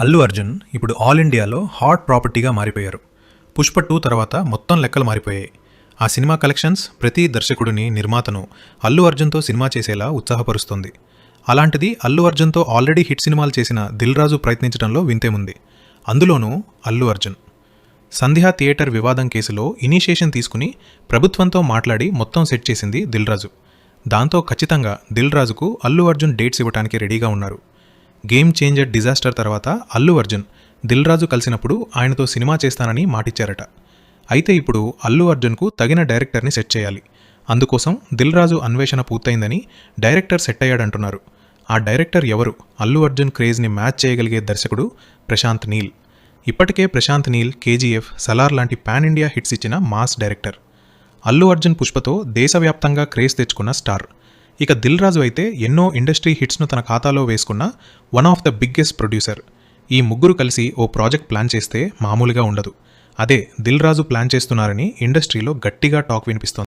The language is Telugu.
అల్లు అర్జున్ ఇప్పుడు ఆల్ ఇండియాలో హాట్ ప్రాపర్టీగా మారిపోయారు. పుష్ప 2 తర్వాత మొత్తం లెక్కలు మారిపోయాయి. ఆ సినిమా కలెక్షన్స్ ప్రతి దర్శకుడిని, నిర్మాతను అల్లు అర్జున్తో సినిమా చేసేలా ఉత్సాహపరుస్తుంది. అలాంటిది అల్లు అర్జున్తో ఆల్రెడీ హిట్ సినిమాలు చేసిన దిల్ రాజు ప్రయత్నించడంలో వింతేముంది. అందులోనూ అల్లు అర్జున్ సంధ్యా థియేటర్ వివాదం కేసులో ఇనిషియేషన్ తీసుకుని ప్రభుత్వంతో మాట్లాడి మొత్తం సెట్ చేసింది దిల్ రాజు. దాంతో ఖచ్చితంగా దిల్ రాజుకు అల్లు అర్జున్ డేట్స్ ఇవ్వడానికి రెడీగా ఉన్నారు. గేమ్ చేంజర్ డిజాస్టర్ తర్వాత అల్లు అర్జున్ దిల్ రాజు కలిసినప్పుడు ఆయనతో సినిమా చేస్తానని మాటిచ్చారట. అయితే ఇప్పుడు అల్లు అర్జున్కు తగిన డైరెక్టర్ని సెట్ చేయాలి. అందుకోసం దిల్ రాజు అన్వేషణ పూర్తయిందని డైరెక్టర్ సెట్ అయ్యాడంటున్నారు. ఆ డైరెక్టర్ ఎవరు? అల్లు అర్జున్ క్రేజ్ని మ్యాచ్ చేయగలిగే దర్శకుడు ప్రశాంత్ నీల్. ఇప్పటికే ప్రశాంత్ నీల్ కేజీఎఫ్, సలార్ లాంటి పాన్ ఇండియా హిట్స్ ఇచ్చిన మాస్ డైరెక్టర్. అల్లు అర్జున్ పుష్పతో దేశవ్యాప్తంగా క్రేజ్ తెచ్చుకున్న స్టార్. ఇక దిల్ రాజు అయితే ఎన్నో ఇండస్ట్రీ హిట్స్ను తన ఖాతాలో వేసుకున్న one of the biggest producer. ఈ ముగ్గురు కలిసి ఓ ప్రాజెక్ట్ ప్లాన్ చేస్తే మామూలుగా ఉండదు. అదే దిల్ రాజు ప్లాన్ చేస్తున్నారని ఇండస్ట్రీలో గట్టిగా టాక్ వినిపిస్తోంది.